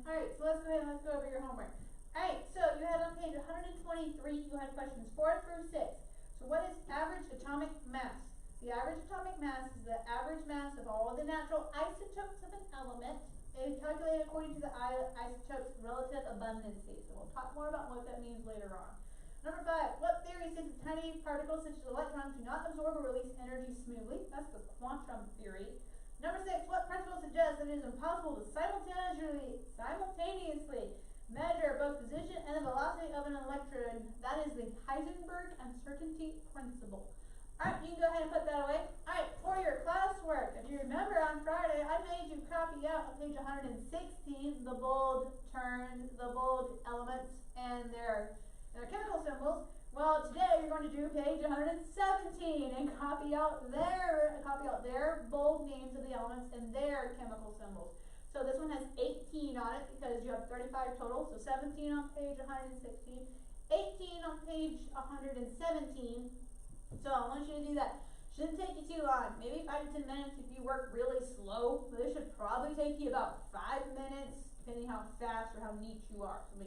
Alright, so let's go ahead and let's go over your homework. Alright, so you had on page 123, you had questions 4 through 6. So what is average atomic mass? The average atomic mass is the average mass of all of the natural isotopes of an element, and calculated according to the isotope's relative abundancy. So we'll talk more about what that means later on. Number 5, what theory says that tiny particles such as electrons do not absorb or release energy smoothly? That's the quantum theory. Number 6, what principle suggests that it is impossible to simultaneously measure both position and the velocity of an electron? That is the Heisenberg uncertainty principle. Alright, you can go ahead and put that away. Alright, for your classwork, if you remember on Friday, I made you copy out on page 116 the bold elements and their chemical symbols. Well, today you're going to do page 117 and copy out their bold names of the elements and their chemical symbols. So this one has 18 on it because you have 35 total. So 17 on page 116, 18 on page 117. So I want you to do that. Shouldn't take you too long. Maybe 5 to 10 minutes if you work really slow. But this should probably take you about 5 minutes, depending how fast or how neat you are. So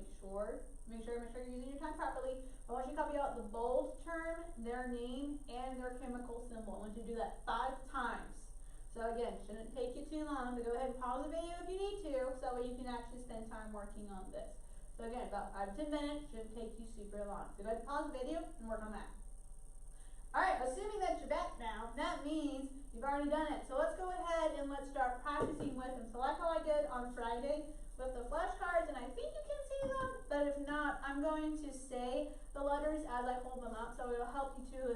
make sure you're using your time properly. I want you to copy out the bold term, their name, and their chemical symbol. I want you to do that 5 times. So again, shouldn't take you too long, but go ahead and pause the video if you need to, so that way you can actually spend time working on this. So again, about 5 to 10 minutes, shouldn't take you super long. So go ahead and pause the video and work on that. Alright, assuming that you're back now, that means you've already done it. So let's go ahead and let's start practicing with them. So like how I did on Friday with the flashcards, and I think you can see them, but if not, I'm going to say the letters as I hold them up, so it'll help you to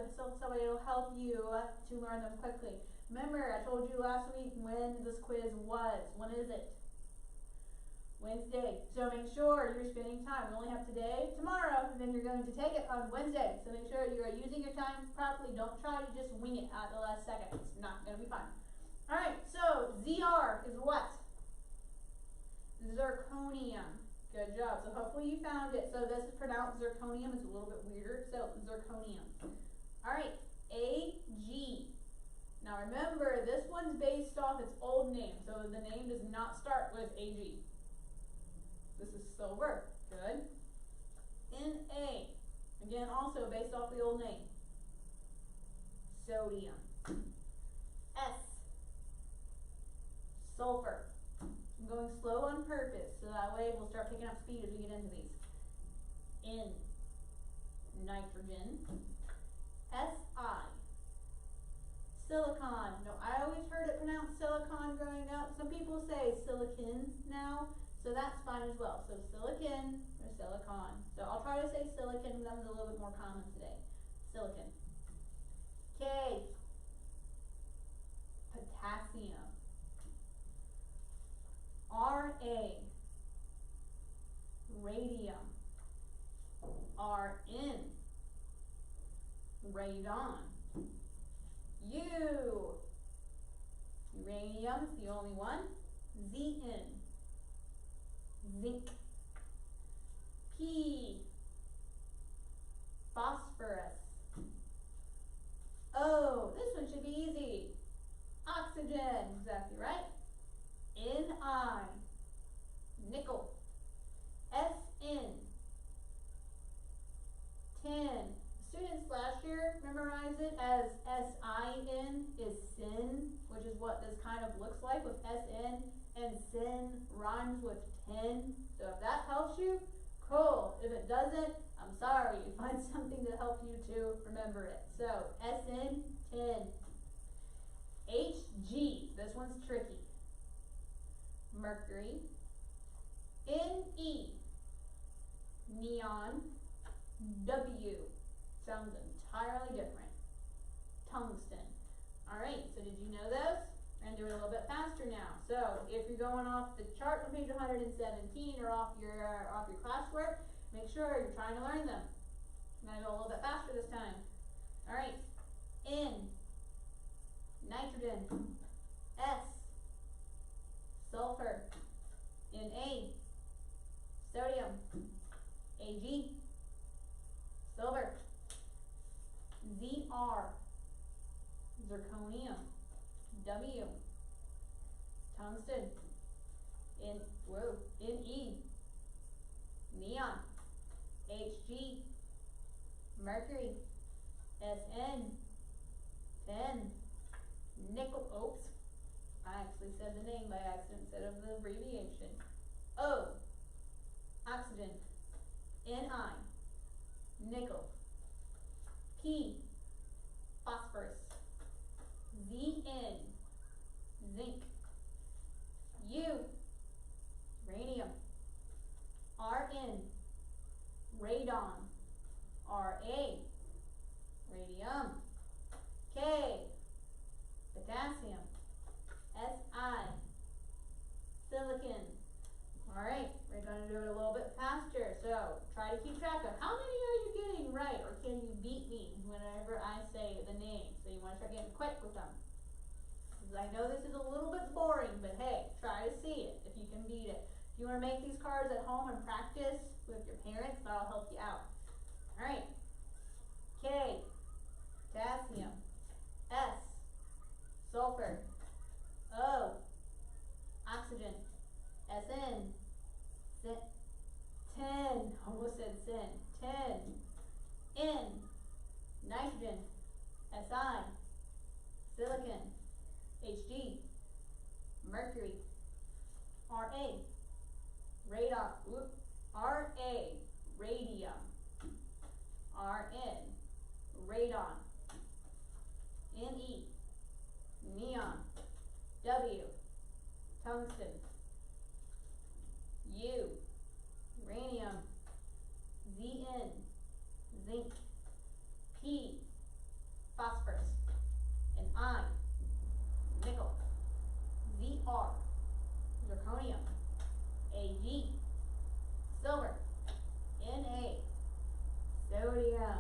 learn them quickly. Remember, I told you last week when this quiz was. When is it? Wednesday. So make sure you're spending time. We only have today, tomorrow, and then you're going to take it on Wednesday. So make sure you are using your time properly. Don't try to just wing it at the last second. It's not going to be fun. Alright, so ZR is what? Zirconium. Good job. So hopefully you found it. So this is pronounced zirconium. It's a little bit weirder. So zirconium. Alright, AG. Now remember, this one's based off its old name. So the name does not start with AG. This is silver. Good. Na. Again, also based off the old name. Sodium. S. Sulfur. I'm going slow on purpose, so that way we'll start picking up speed as we get into these. N. Nitrogen. Si. Silicon. No, I always heard it pronounced silicon growing up. Some people say silicon now. So that's fine as well. So silicon or silicon. So I'll try to say silicon, that was a little bit more common today. Silicon. K. Potassium. Ra. Radium. Rn. Radon. U. Uranium is the only one. Zn. Zinc. P. Phosphorus. O. This one should be easy. Oxygen. Exactly right. Ni. Nickel. Sn. Tin. Students last year memorized it as SIN is sin, which is what this kind of looks like with SN, and sin rhymes with 10. So if that helps you, cool. If it doesn't, I'm sorry. Find something to help you to remember it. So SN, 10. Hg, this one's tricky. Mercury. Ne, neon. W, sounds entirely different. Tungsten. Alright, so did you know those? We're going to do it a little bit faster now. So if you're going off the chart on page 117 or off your classwork, make sure you're trying to learn them. I'm going to go a little bit faster this time. Alright. N, nitrogen. S, sulfur. Na, sodium. Ag, silver. Zr, zirconium. W, tungsten. Ne, mercury. SN, tin. Nickel, oops, I actually said the name by accident instead of the abbreviation. O, oxygen. Ni, nickel. P, phosphorus. Zn, zinc. U, uranium. Rn, radon. Ra, radium. K, potassium. Si, silicon. Alright, we're going to do it a little bit faster, so try to keep track of how many are you getting right, or can you beat me whenever I say the name? So you want to start getting quick with them. I know this is a little bit boring, but hey, try to see it if you can beat it. If you want to make these cards at home and practice with your parents, that'll help you out. Alright. K, potassium. S, sulfur. O, oxygen. Sn, tin, almost said sin, tin. N, nitrogen. Si, silicon. Hg, mercury. Ra, radon. Ra, radium. Rn, radon. Ne, neon. W, tungsten. U, uranium. Zn, zinc. P, phosphorus. And I, nickel. Zr, zirconium. Ag, silver. Na, sodium.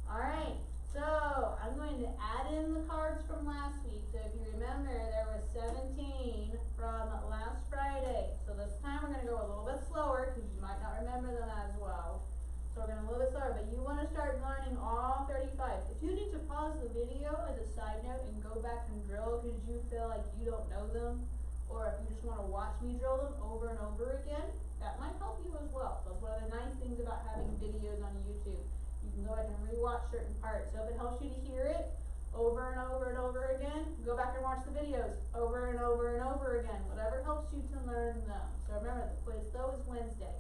Alright, so I'm going to add in the cards from last week. So if you remember, there were 17 from last Friday. So this time we're going to go a little bit slower because you might not remember them as well. So we're going to a little bit slower, but you want to start learning all 35. If you need to pause the video as a side note and go back and drill because you feel like you don't know them, or if you just want to watch me drill them over and over again, that might help you as well. So that's one of the nice things about having videos on YouTube. You can go back and rewatch certain parts. So if it helps you to hear it over and over and over again, go back and watch the videos over and over and over again. Whatever helps you to learn them. So remember, the quiz though is Wednesday.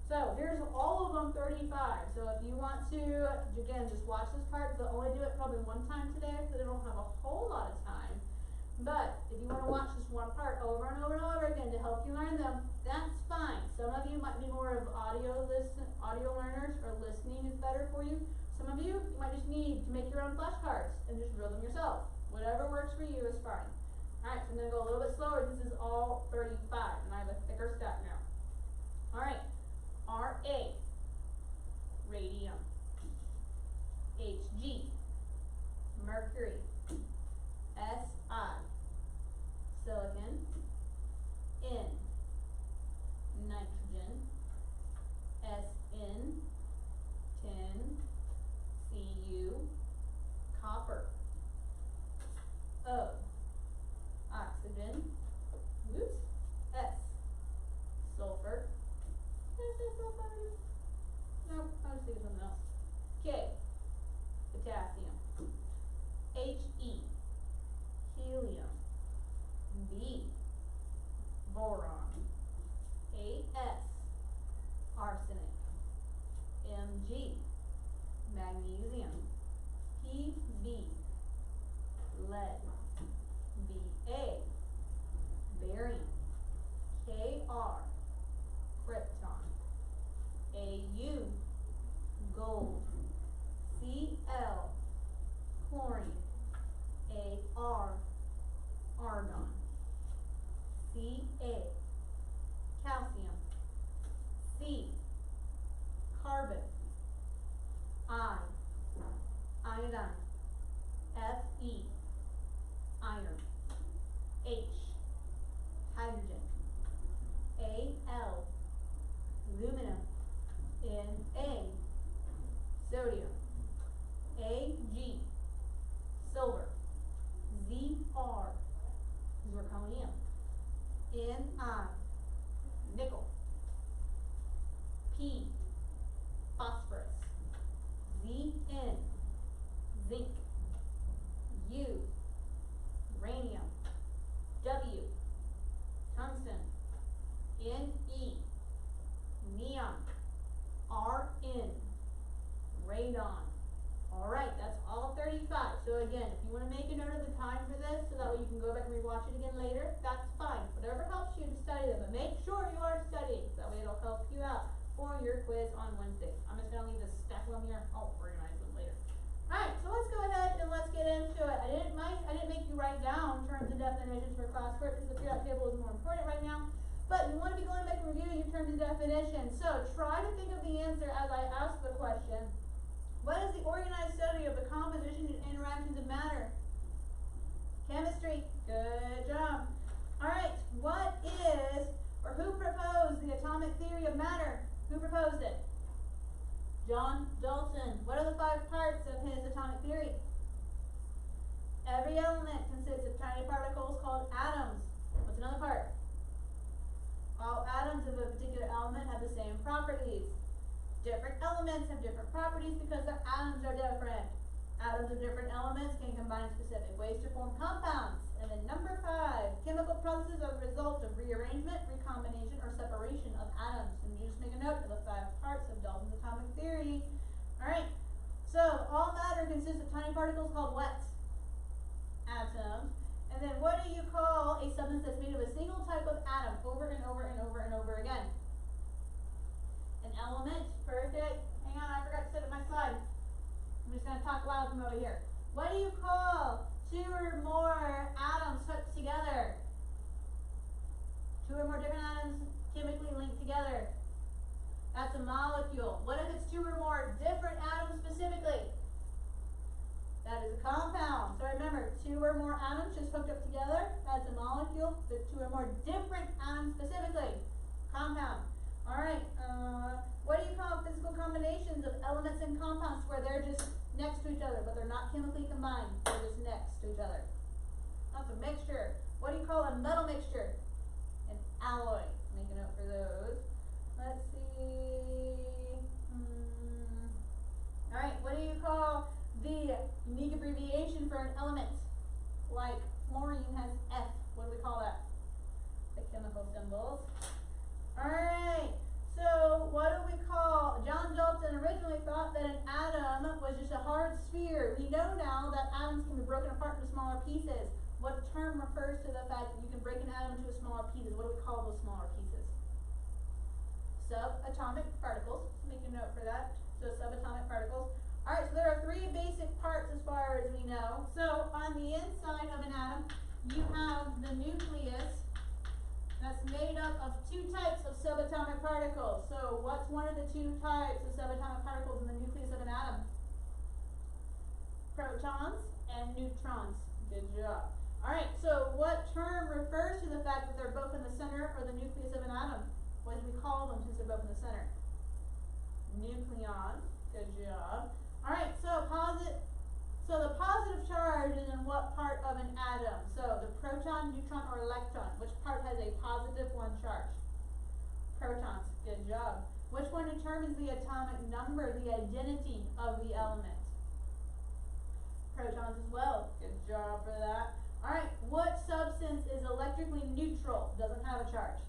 So here's all of them 35. So if you want to, again, just watch this part. They'll only do it probably one time today because they don't have a whole lot of time. But if you want to watch this one part over and over and over again to help you learn them, that's fine. Some of you might be more of audio learners, or listening is better for you. Some of you might just need to make your own flashcards and just drill them yourself. Whatever works for you is fine. Alright, so I'm going to go a little bit slower. This is all 35, and I have a thicker stack now. Alright, Ra, radium. Hg, mercury. Si, silicon. N, nitrogen. Sn, tin. Cu, copper. O, oxygen. Oops. S, sulfur. Did I say sulfur? Nope, I was thinking something else. K, potassium. He, helium. B, boron. As, arsenic. Mg, magnesium. Pb, lead. Ba, barium. Kr, krypton. Au, gold. Cl, chlorine. Ar, argon. Ca, calcium. C, carbon. I, iodine. Fe, quiz on Wednesday. I'm just gonna leave this stack of them here. I'll organize them later. Alright, so let's go ahead and let's get into it. I didn't make you write down terms and definitions for classwork because the periodic table is more important right now. But you want to be going back and reviewing your terms and definitions. So try to think of the answer as I ask the question. What is the organized study of the composition and interactions of matter? Chemistry. Good job. Alright, what is, or who proposed the atomic theory of matter? Who proposed it? John Dalton. What are the 5 parts of his atomic theory? Every element consists of tiny particles called atoms. What's another part? All atoms of a particular element have the same properties. Different elements have different properties because their atoms are different. Atoms of different elements can combine in specific ways to form compounds. And then number 5, chemical processes are the result of rearrangement, recombination, or separation of atoms. And you just make a note of the 5 parts of Dalton's atomic theory. Alright, so all matter consists of tiny particles called what? Atoms. And then what do you call a substance that's made of a single type of atom over and over and over and over again? An element. Perfect. Hang on, I forgot to set up my slide. I'm just going to talk loud from over here. What do you call 2 or more atoms hooked together? 2 or more different atoms chemically linked together. That's a molecule. What if it's 2 or more different atoms specifically? That is a compound. So remember, 2 or more atoms just hooked up together, that's a molecule. The 2 or more different atoms specifically, compound. Alright, what do you call physical combinations of elements and compounds where they're just next to each other, but they're not chemically combined, they're just next to each other? That's a mixture. What do you call a metal mixture? An alloy. Make a note for those. Let's see. Alright, what do you call the unique abbreviation for an element? Like fluorine has F. What do we call that? The chemical symbols. Alright, so what do we call, John Dalton originally thought that an atom was just a hard sphere. We know now that atoms can be broken apart into smaller pieces. What term refers to the fact that you can break an atom into smaller pieces? What do we call those smaller pieces? Subatomic particles. Make a note for that. So subatomic particles. Alright, so there are 3 basic parts as far as we know. So on the inside of an atom, you have the nucleus that's made up of 2 types of subatomic particles. So what's one of the 2 types of subatomic particles in the nucleus of an atom? Protons and neutrons. Good job. Alright, so what term refers to the fact that they're both in the center or the nucleus of an atom? What do we call them since they're both in the center? Nucleon. Good job. Alright, so the positive charge is in what part of an atom? So the proton, neutron, or electron. Which part has a positive 1 charge? Protons. Good job. Which one determines the atomic number, the identity of the element? Protons as well. Good job for that. Alright, what substance is electrically neutral? Doesn't have a charge.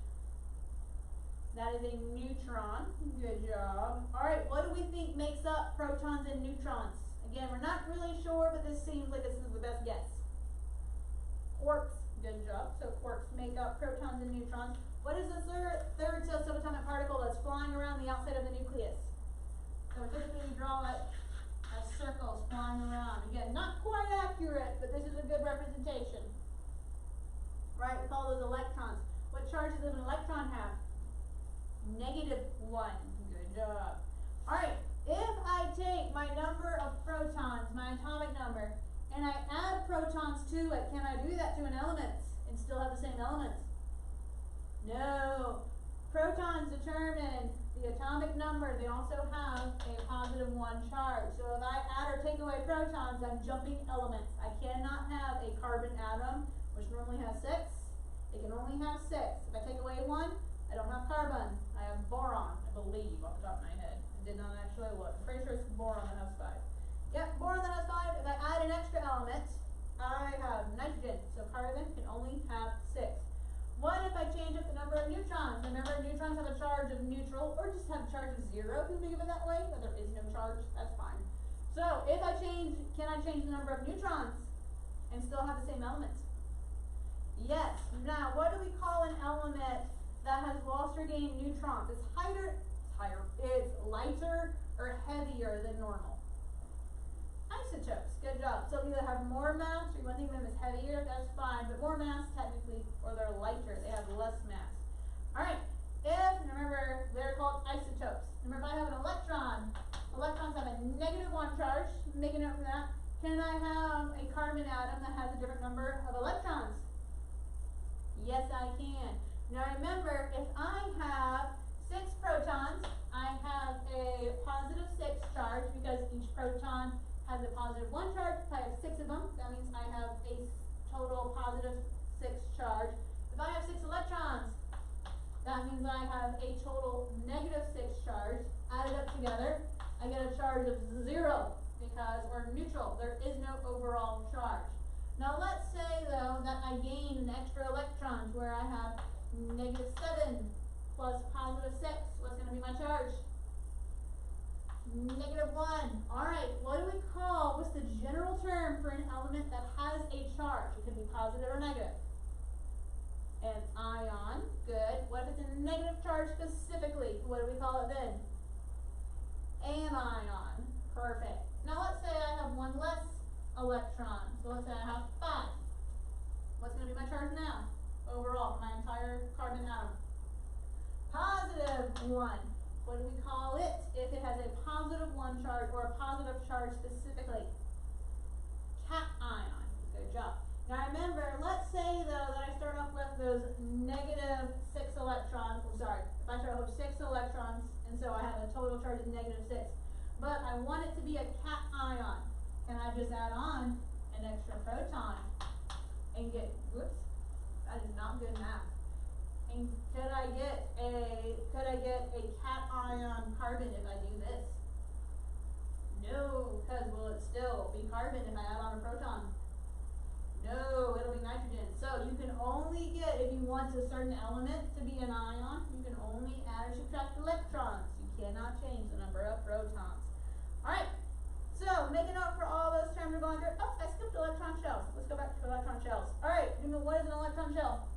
That is a neutron. Good job. Alright, what do we think makes up protons and neutrons? Again, we're not really sure, but this seems like this is the best guess. Quarks. Good job. So quarks make up protons and neutrons. What is the third subatomic particle that's flying around the outside of the nucleus? So typically we draw it as circles flying around. Again, not quite accurate, but this is a good representation. Right, we call those electrons. What charge does an electron have? -1. Good job. Alright, if I take my number of protons, my atomic number, and I add protons to it, can I do that to an element and still have the same elements? No. Protons determine the atomic number. They also have a +1 charge. So if I add or take away protons, I'm jumping elements. I cannot have a carbon atom, which normally has 6. It can only have 6. If I take away 1, I don't have carbon. I have boron, I believe, off the top of my head. I did not actually look. I'm pretty sure it's boron that has 5. Yep, boron that has 5. If I add an extra element, I have nitrogen. So carbon can only have 6. What if I change up the number of neutrons? Remember, neutrons have a charge of neutral, or just have a charge of 0 if you think of it that way, but there is no charge, that's fine. So if I change, can I change the number of neutrons and still have the same elements? Yes. Now, what do we call an element that has lost or gained neutrons? It's higher, it's lighter or heavier than normal. Isotopes, good job. So we either have more mass, or you want to think of them as heavier, that's fine, but more mass technically, or they're lighter, they have less mass. Alright, remember, they're called isotopes. Remember, if I have an electron, electrons have a -1 charge, make a note for that. Can I have a carbon atom that has a different number of electrons? Yes, I can. Now remember, if I have 6 protons, I have a +6 charge because each proton has a +1 charge. If I have 6 of them, that means I have a total +6 charge. If I have 6 electrons, that means I have a total -6 charge. Added up together, I get a charge of 0 because we're neutral. There is no overall charge. Now let's say though that I gain an extra electron where I have -7 plus +6. What's going to be my charge? -1. Alright, what do we call, what's the general term for an element that has a charge? It can be positive or negative. An ion, good. What if it's a negative charge specifically? What do we call it then? Anion, perfect. Now let's say I have 1 less electron. So let's say I have 5. What's going to be my charge now? Overall, my entire carbon atom. +1. What do we call it if it has a +1 charge or a positive charge specifically? Cation. Good job. Now remember, let's say though that I start off with those -6 electrons. I'm sorry, if I start off with 6 electrons, and so I have a total charge of -6. But I want it to be a cation. Can I just add on an extra proton and get, whoops, that is not good math. And could I get a cation carbon if I do this? No, because will it still be carbon if I add on a proton? No, it'll be nitrogen. So you can only get, if you want a certain element to be an ion, you can only add or subtract electrons. You cannot change the number of protons. Alright, so make a note for all those terms we're going through. Oh, I skipped electron shells. Let's go back to electron shells. Alright, what is an electron shell?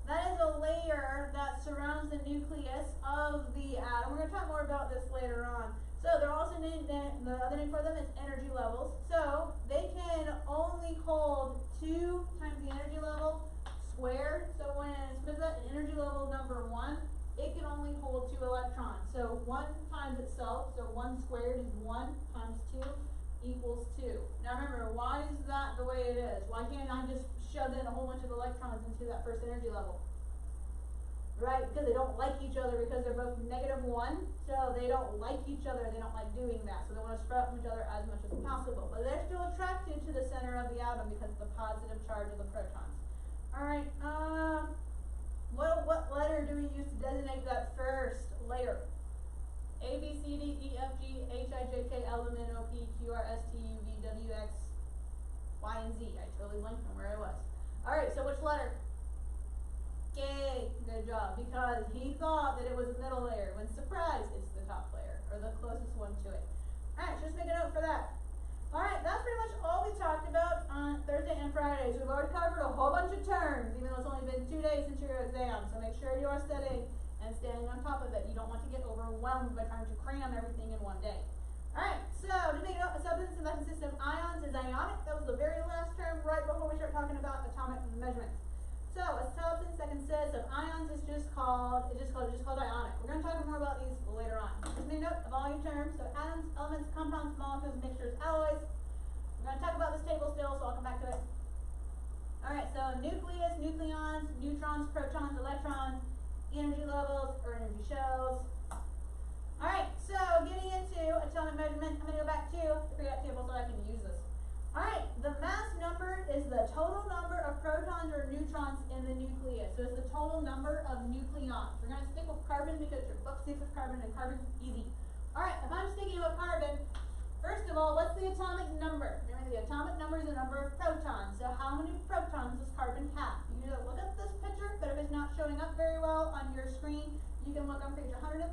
That is a layer that surrounds the nucleus of the atom. We're going to talk more about this later on. So they're also named, the other name for them is energy levels. So they can only hold 2 times the energy level squared. So when it's at energy level number 1, it can only hold 2 electrons. So 1 times itself, so 1 squared is 1 times 2 equals 2. Now remember, why is that the way it is? Why can't I just shove in a whole bunch of electrons into that first energy level? Right, because they don't like each other because they're both -1, so they don't like each other, they don't like doing that, so they want to spread from each other as much as possible. But they're still attracted to the center of the atom because of the positive charge of the protons. Alright, what letter do we use to designate that first layer? A, B, C, D, E, F, G, H, I, J, K, L, M, N, O, P, Q, R, S, T, U, V, W, X, Y, and Z. I totally blanked on where I was. Alright, so which letter? K, good job, because he thought that it was the middle layer, when surprise, it's the top layer, or the closest one to it. Alright, just make a note for that. Alright, that's pretty much all we talked about on Thursday and Friday. So we've already covered a whole bunch of terms, even though it's only been 2 days since your exam, so make sure you are studying and staying on top of it. You don't want to get overwhelmed by trying to cram everything in one day. Alright, so to make a substance that consists of ions is ionic. That was the very last term right before we start talking about atomic measurements. So a substance that consists of ions is just called ionic. We're going to talk more about these later on. Just make note of all your terms. So atoms, elements, compounds, molecules, mixtures, alloys. We're going to talk about this table still, so I'll come back to it. Alright, so nucleus, nucleons, neutrons, protons, electrons, energy levels, or energy shells. Alright, so getting into atomic measurement, I'm going to go back to the periodic table so I can use this. Alright, the mass number is the total number of protons or neutrons in the nucleus. So it's the total number of nucleons. We're going to stick with carbon because your book sticks with carbon and carbon's easy. Alright, if I'm sticking with carbon, first of all, what's the atomic number? Remember, the atomic number is the number of protons. So how many protons does carbon have? You can either look at this picture, but if it's not showing up very well on your screen, you can look on page 131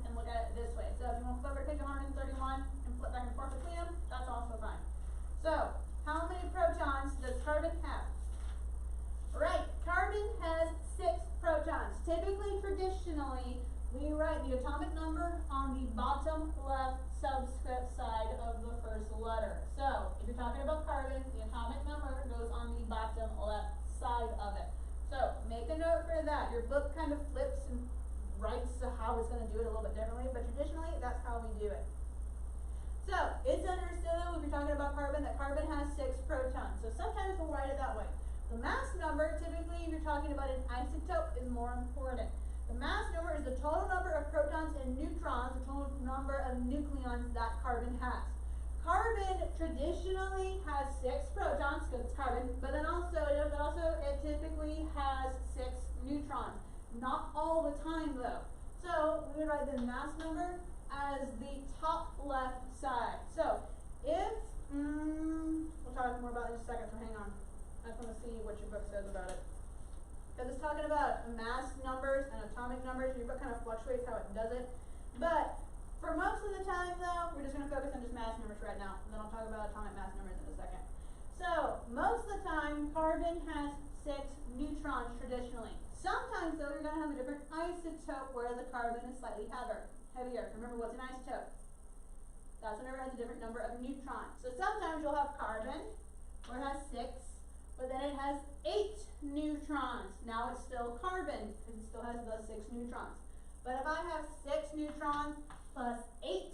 and look at it this way. So if you want to flip over to page 131 and flip back and forth between them, that's also fine. So, how many protons does carbon have? Right, carbon has 6 protons. Typically, traditionally, we write the atomic number on the bottom left subscript side of the first letter. So, if you're talking about carbon, the atomic number goes on the bottom left side of it. So, make a note for that. Your book kind of flips and writes how it's going to do it a little bit differently, but traditionally, that's how we do it. So, it's understood when we're talking about carbon that carbon has 6 protons. So, sometimes we'll write it that way. The mass number, typically, if you're talking about an isotope, is more important. The mass number is the total number of protons and neutrons, the total number of nucleons that carbon has. Carbon traditionally has 6 protons, because it's carbon, but then also it typically has 6 neutrons. Not all the time though. So we would write the mass number as the top left side. So if, we'll talk more about it in a second, so hang on. I just want to see what your book says about it. Because it's talking about mass numbers and atomic numbers. Your book kind of fluctuates how it does it. But for most of the time though, we're just going to focus on just mass numbers right now. And then I'll talk about atomic mass numbers in a second. So most of the time, carbon has 6 neutrons traditionally. Sometimes though, you're going to have a different isotope where the carbon is slightly heavier. Remember, what's an isotope? That's whenever it has a different number of neutrons. So sometimes you'll have carbon where it has 6, but then it has 8 neutrons. Now it's still carbon because it still has those 6 neutrons. But if I have 6 neutrons plus 6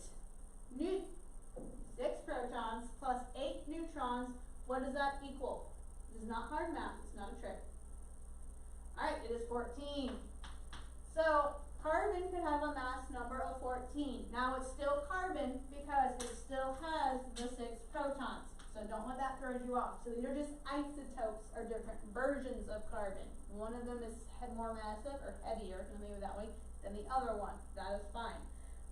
protons plus 8 neutrons, what does that equal? This is not hard math, it's not a trick. Alright, it is 14. So carbon could have a mass number of 14. Now it's still carbon because it still has the 6 protons. So don't let that throw you off. So these are just isotopes, or different versions of carbon. One of them is more massive or heavier, if you think of it that way, than the other one. That is fine.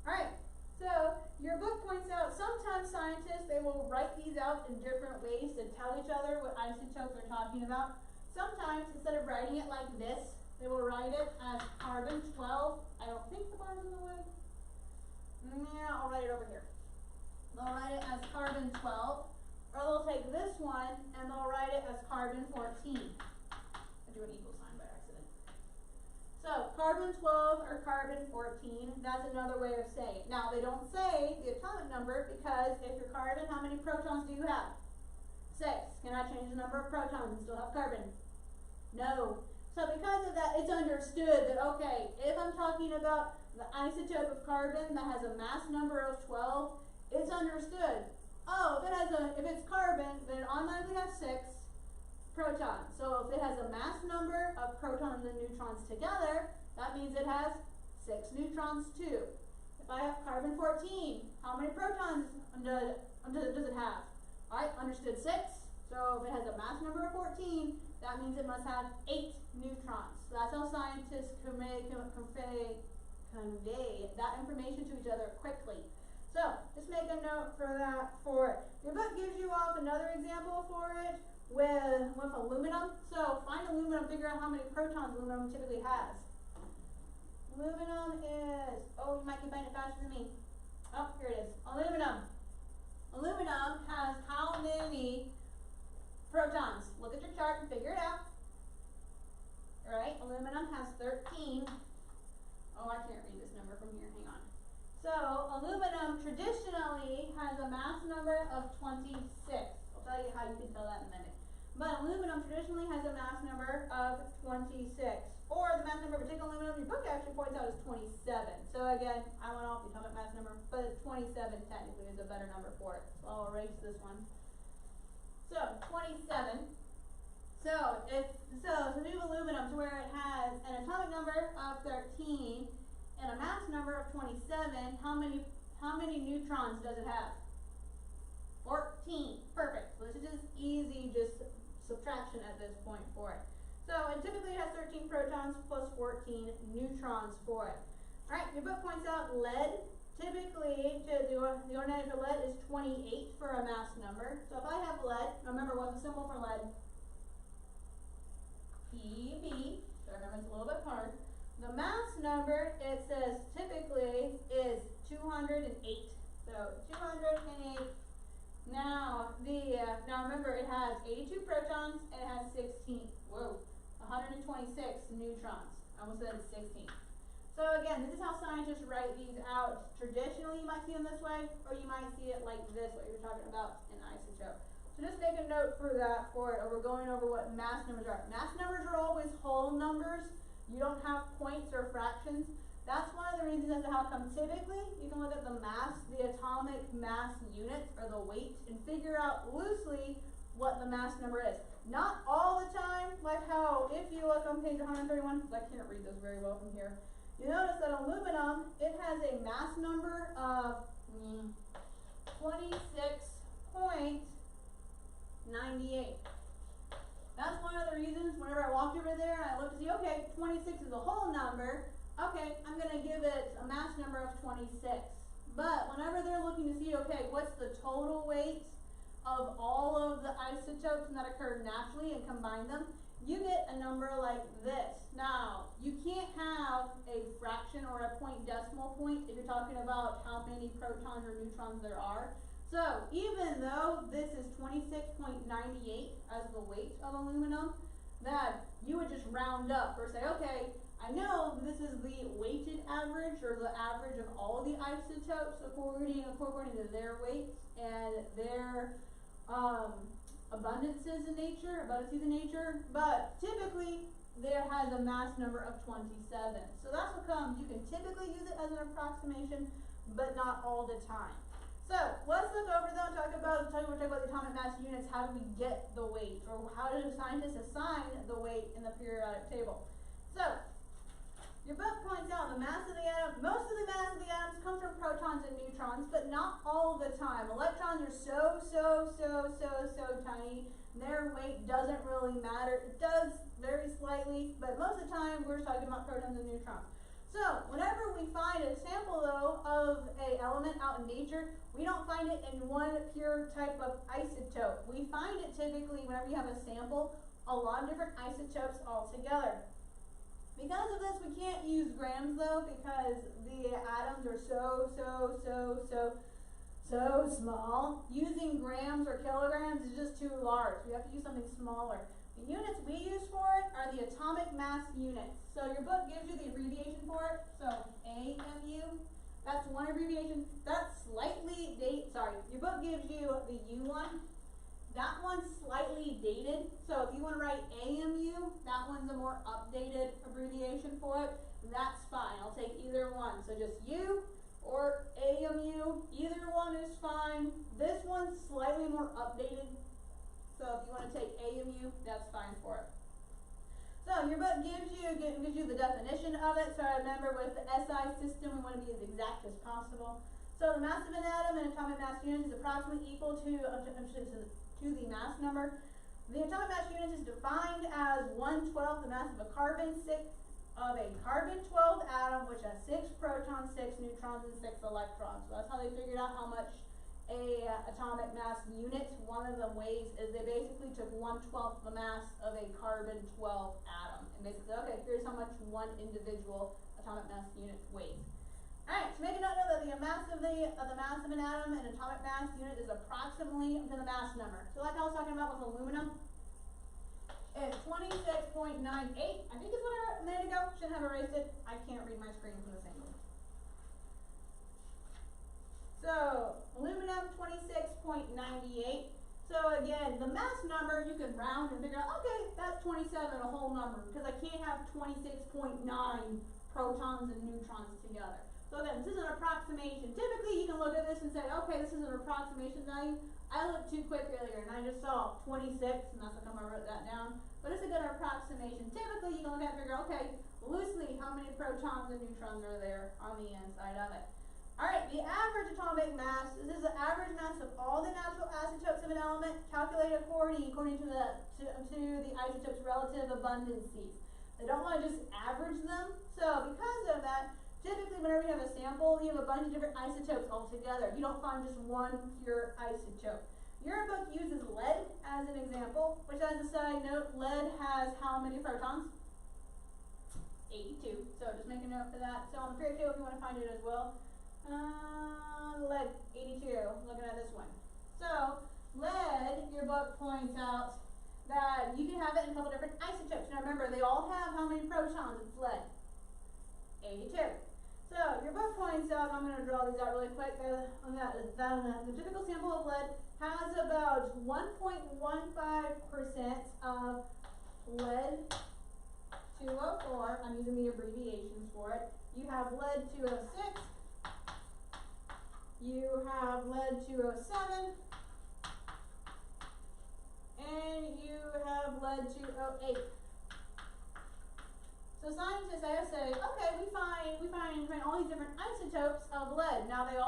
Alright, so your book points out sometimes scientists, they will write these out in different ways to tell each other what isotope they're talking about. Sometimes, instead of writing it like this, they will write it as carbon 12. I don't think the bar's in the way. Yeah, I'll write it over here. They'll write it as carbon 12. Or they'll take this one and they'll write it as carbon 14. I drew an equal sign by accident. So carbon 12 or carbon 14, that's another way of saying it. Now they don't say the atomic number because if you're carbon, how many protons do you have? 6. Can I change the number of protons and still have carbon? No. So because of that, it's understood that, okay, if I'm talking about the isotope of carbon that has a mass number of 12, it's understood. Oh, if it's carbon, then it automatically has 6 protons. So if it has a mass number of protons and neutrons together, that means it has 6 neutrons too. If I have carbon 14, how many protons does it have? Alright, understood 6. So if it has a mass number of 14, that means it must have 8 neutrons. So that's how scientists convey that information to each other quickly. So, just make a note for that for it. Your book gives you off another example for it with aluminum. So, find aluminum, figure out how many protons aluminum typically has. Aluminum is, oh, you might can find it faster than me. Oh, here it is. Aluminum. Aluminum has how many protons? Look at your chart and figure it out. Alright, aluminum has 13. Oh, I can't read this number from here. Hang on. So, aluminum traditionally has a mass number of 26. I'll tell you how you can tell that in a minute. But aluminum traditionally has a mass number of 26. Or the mass number of particular aluminum, your book actually points out is 27. So again, I went off the atomic mass number, but 27 technically is a better number for it. So I'll erase this one. So, 27. So, new aluminum to where it has an atomic number of 13 and a mass number of 27, how many neutrons does it have? 14. Perfect. So this is just easy, just subtraction at this point for it. So it typically has 13 protons plus 14 neutrons for it. Alright, your book points out lead. Typically, the ordinary for lead is 28 for a mass number. So if I have lead, remember what's the symbol for lead? Pb. So remember it's a little bit hard. The mass number, it says typically is 208. So 208. Now remember it has 82 protons and it has 126 neutrons. I almost said 16. So again, this is how scientists write these out. Traditionally, you might see them this way, or you might see it like this, what you're talking about in isotope. So just make a note for that for it, or we're going over what mass numbers are. Mass numbers are always whole numbers. You don't have points or fractions. That's one of the reasons as to how come typically you can look at the mass, the atomic mass units, or the weight, and figure out loosely what the mass number is. Not all the time, like how if you look on page 131, because I can't read this very well from here, you notice that aluminum, it has a mass number of 26.98. That's one of the reasons whenever I walked over there and I looked to see, okay, 26 is a whole number, okay, I'm going to give it a mass number of 26. But whenever they're looking to see, okay, what's the total weight of all of the isotopes that occur naturally and combine them, you get a number like this. Now, you can't have a fraction or a point decimal point if you're talking about how many protons or neutrons there are. So, even though this is 26.98 as the weight of aluminum, that you would just round up or say, okay, I know this is the weighted average or the average of all of the isotopes according to their weights and their abundances in nature, but typically there has a mass number of 27. So that's what comes. You can typically use it as an approximation, but not all the time. So let's look over though and talk about the atomic mass units. How do we get the weight, or how do scientists assign the weight in the periodic table? So your book points out the mass of the atom. Most of the mass of the atoms comes from protons and neutrons, but not all the time. Electrons are so tiny. Their weight doesn't really matter. It does very slightly, but most of the time we're talking about protons and neutrons. So whenever we find a sample though of an element out in nature, we don't find it in one pure type of isotope. We find it typically whenever you have a sample, a lot of different isotopes all together. Because of this, we can't use grams though, because the atoms are so small. Using grams or kilograms is just too large. We have to use something smaller. The units we use for it are the atomic mass units. So your book gives you the abbreviation for it. So AMU, that's one abbreviation. That's slightly your book gives you the U one. That one's slightly dated, so if you want to write AMU, that one's a more updated abbreviation for it. That's fine. I'll take either one. So just U or AMU, either one is fine. This one's slightly more updated, so if you want to take AMU, that's fine for it. So your book gives you the definition of it. So remember, with the SI system, we want to be as exact as possible. So the mass of an atom in atomic mass units is approximately equal to the mass number. The atomic mass unit is defined as 1/12 the mass of a carbon 12 atom, which has 6 protons, 6 neutrons, and 6 electrons. So that's how they figured out how much a atomic mass unit. One of the ways is they basically took 1/12 the mass of a carbon 12 atom and basically said, okay, here's how much one individual atomic mass unit weighs. Alright, so make a note that the mass of an atom in atomic mass unit is approximately to the mass number. So like I was talking about with aluminum, it's 26.98. I think is what I wrote a minute ago. Shouldn't have erased it. I can't read my screen from this angle. So aluminum 26.98. So again, the mass number you can round and figure out, okay, that's 27, a whole number, because I can't have 26.9 protons and neutrons together. So again, this is an approximation. Typically, you can look at this and say, okay, this is an approximation value. I looked too quick earlier, and I just saw 26, and that's how come I wrote that down. But it's a good approximation. Typically, you can look at it and figure, okay, loosely, how many protons and neutrons are there on the inside of it. All right, the average atomic mass, this is the average mass of all the natural isotopes of an element, calculated according to the isotope's relative abundances. They don't want to just average them, so because of that, typically whenever you have a sample, you have a bunch of different isotopes all together. You don't find just one pure isotope. Your book uses lead as an example, which as a side note, lead has how many protons? 82, so just make a note for that. So on the periodic table if you want to find it as well. Lead, 82, looking at this one. So, lead, your book points out that you can have it in a couple different isotopes. Now remember, they all have how many protons? It's lead. 82. So your book points out, I'm going to draw these out really quick, the typical sample of lead has about 1.15% of lead 204, I'm using the abbreviations for it. You have lead 206, you have lead 207, and you have lead 208. So scientists, I say, okay, we find all these different isotopes of lead. Now these are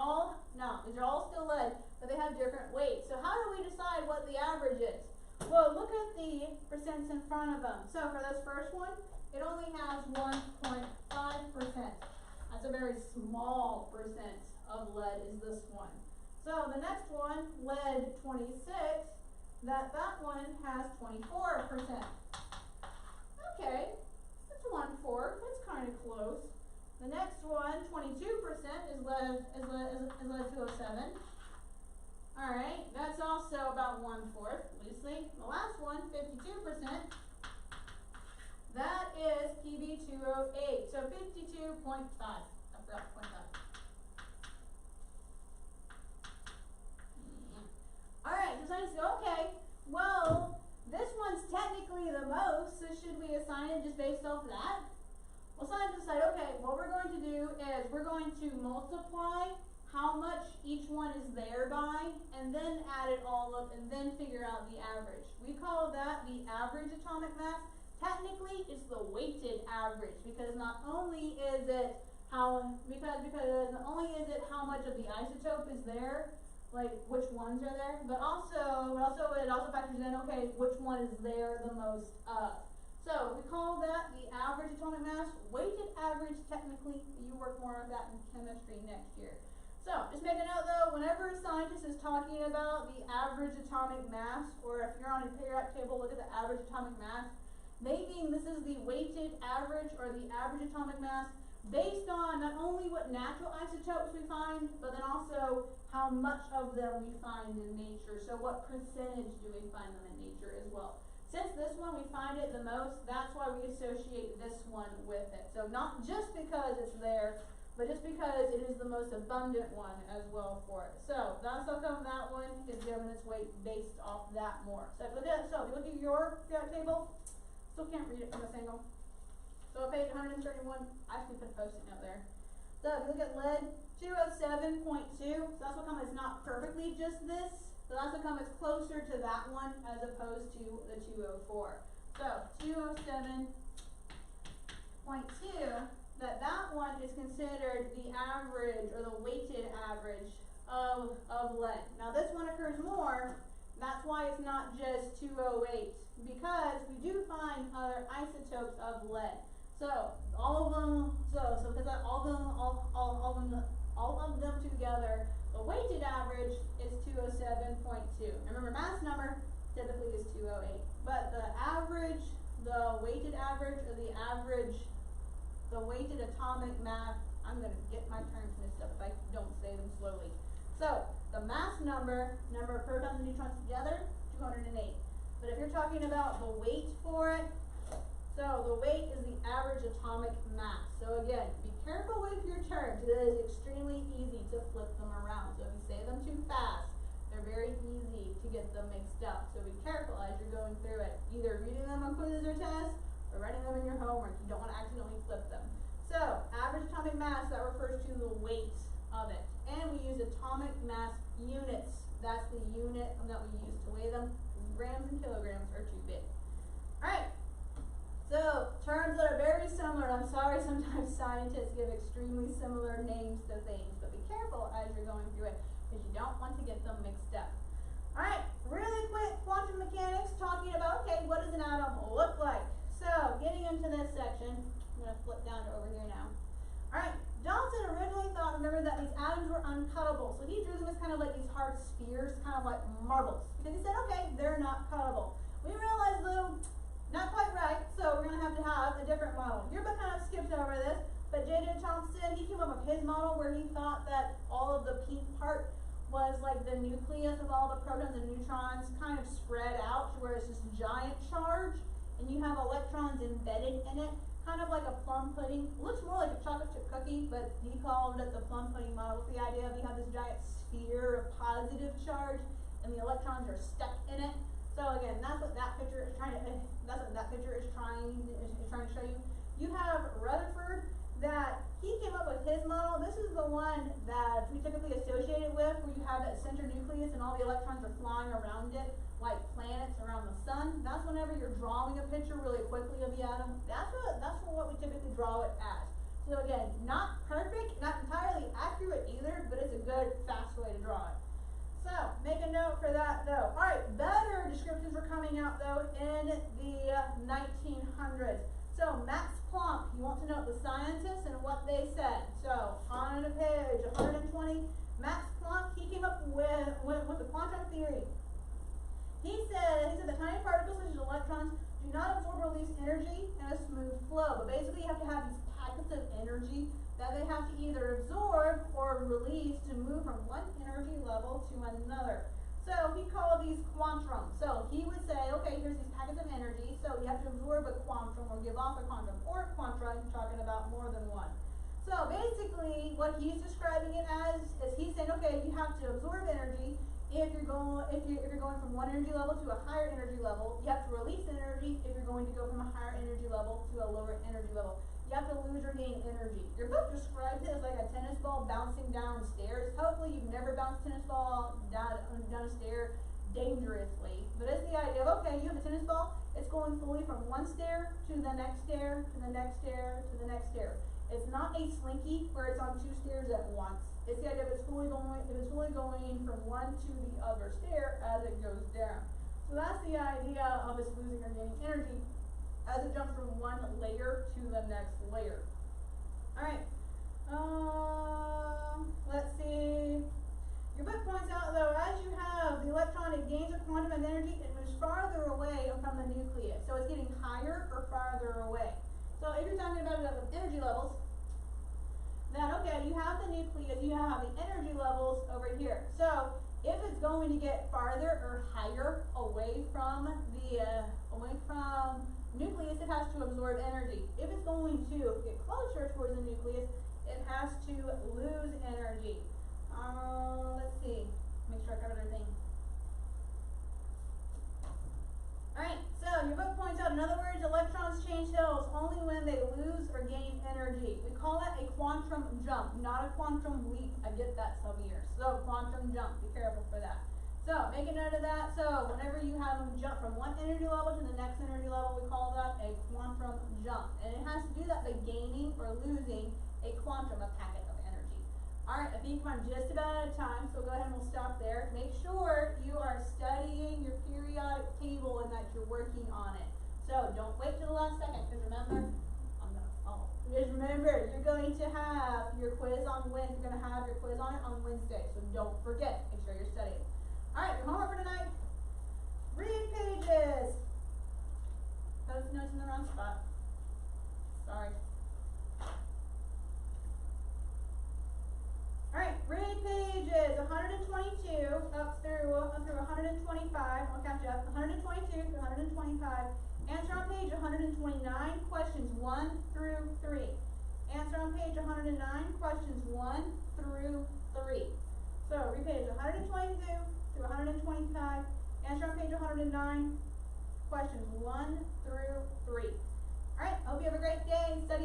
all still lead, but they have different weights. So how do we decide what the average is? Well, look at the percents in front of them. So for this first one, it only has 1.5%. That's a very small percent of lead is this one. So the next one, lead 26, that one has 24%. Okay. 1/4, that's kind of close. The next one, 22% is lead 207. Alright, that's also about 1/4, loosely. The last one, 52%, that is Pb208, so 52.5. I forgot 0.5. Alright, so scientists go, okay, well, this one's technically the most, so should we assign it just based off that? Well, scientists decide, okay, what we're going to do is we're going to multiply how much each one is there by, and then add it all up, and then figure out the average. We call that the average atomic mass. Technically, it's the weighted average, because not only is it how much of the isotope is there, like which ones are there, but it also factors in, okay, which one is there the most of. So we call that the average atomic mass, weighted average technically. You work more on that in chemistry next year. So just make a note though, whenever a scientist is talking about the average atomic mass, or if you're on a periodic table, look at the average atomic mass, they mean this is the weighted average or the average atomic mass based on not only what natural isotopes we find, but then also how much of them we find in nature. So what percentage do we find them in nature as well? Since this one we find it the most, that's why we associate this one with it. So not just because it's there, but just because it is the most abundant one as well for it. So that's how come that one is given its weight based off that more. So if you look at your periodic table, still can't read it from this angle. So page 131, I actually put a post-it note there. So if you look at lead 207.2, so that's what come it's not perfectly just this, so that's what come it's closer to that one as opposed to the 204. So 207.2, that one is considered the average or the weighted average of lead. Now this one occurs more, that's why it's not just 208, because we do find other isotopes of lead. So all of them, because all of them together, the weighted average is 207.2. Remember, mass number typically is 208, but the average, the weighted average, or the weighted atomic mass. I'm gonna get my terms mixed up if I don't say them slowly. So the mass number of protons and neutrons together, 208. But if you're talking about the weight for it, so the weight is the average atomic mass. So again, be careful with your terms. It is extremely easy to flip them around. So if you say them too fast, they're very easy to get them mixed up. So be careful as you're going through it, either reading them on quizzes or tests, or writing them in your homework. You don't want to accidentally flip them. So average atomic mass, that refers to the weight of it. And we use atomic mass units. That's the unit that we use to weigh them. Grams and kilograms are too big. Alright. So, terms that are very similar. I'm sorry, sometimes scientists give extremely similar names to things, but be careful as you're going through it, because you don't want to get them mixed up. Alright, really quick, quantum mechanics, talking about, okay, what does an atom look like? So, getting into this section, I'm going to flip down to over here now. Alright, Dalton originally thought, remember, that these atoms were uncuttable. So he drew them as kind of like these hard spheres, kind of like marbles. Because he said, okay, they're not cuttable. We realized, though, not quite right, so we're going to have a different model. Your book kind of skips over this, but J.J. Thomson, he came up with his model where he thought that all of the pink part was like the nucleus of all the protons and neutrons kind of spread out to where it's this giant charge, and you have electrons embedded in it, kind of like a plum pudding. It looks more like a chocolate chip cookie, but he called it the plum pudding model with the idea of you have this giant sphere of positive charge and the electrons are stuck in it. So again, that's what that picture is trying to show you. You have Rutherford that he came up with his model. This is the one that we typically associate it with, where you have that center nucleus and all the electrons are flying around it like planets around the sun. That's whenever you're drawing a picture really quickly of the atom. That's what we typically draw it as. So again, not perfect, not entirely accurate either, but it's a good, fast way to draw it. So, make a note for that though. Alright, better descriptions were coming out though in the 1900s. So, Max Planck, you want to know the scientists and what they said. So, on to page 120, Max Planck, he came up with the quantum theory. He said that tiny particles such as electrons do not absorb or release energy in a smooth flow. But basically you have to have these packets of energy that they have to either absorb or release to move from one energy level to another. So he called these quantrums. So he would say, okay, here's these packets of energy, so you have to absorb a quantrum or give off a quantrum, or quantra, you're talking about more than one. So basically what he's describing it as is he's saying, okay, you have to absorb energy. If you're going from one energy level to a higher energy level, you have to release energy if you're going to go from a higher energy level to a lower energy level. You have to lose or gain energy. Your book describes it as like a tennis ball bouncing down stairs. Hopefully you've never bounced a tennis ball down a stair dangerously. But it's the idea of, okay, you have a tennis ball, it's going fully from one stair to the next stair, to the next stair, to the next stair. It's not a slinky where it's on two stairs at once. It's the idea of it's fully going from one to the other stair as it goes down. So that's the idea of it's losing or gaining energy as it jumps from one layer to the next layer. Alright. Let's see. Your book points out though, as you have the electron, it gains a quantum of energy, it moves farther away from the nucleus. So it's getting higher or farther away. So if you're talking about energy levels, then okay, you have the nucleus, you have the energy levels over here. So if it's going to get farther or higher away from the nucleus, it has to absorb energy. If it's going to get closer towards the nucleus, it has to lose energy. Let's see. Make sure I covered everything. Alright, so your book points out, in other words, electrons change hills only when they lose or gain energy. We call that a quantum jump, not a quantum leap. I get that some years. So, quantum jump, be careful for that. So, make a note of that. So, whenever you have them jump from one energy level to the next energy level, we call that a quantum jump. And it has to do that by gaining or losing a quantum, a packet of energy. Alright, I think I'm just about out of time, so go ahead and we'll stop there. Make sure you are studying your periodic table and that you're working on it. So don't wait till the last second, because remember, you're going to have your quiz on Wednesday. You're going to have your quiz on it on Wednesday, so don't forget. Make sure you're studying. Alright, your homework for tonight. Read pages. Post notes in the wrong spot. Sorry. Alright, read pages 122 up through 125. I'll catch up. 122 through 125. Answer on page 129, questions 1 through 3. Answer on page 109, questions 1 through 3. So, read pages 122 through 125. Answer on page 109, questions 1 through 3. Alright, hope you have a great day. Study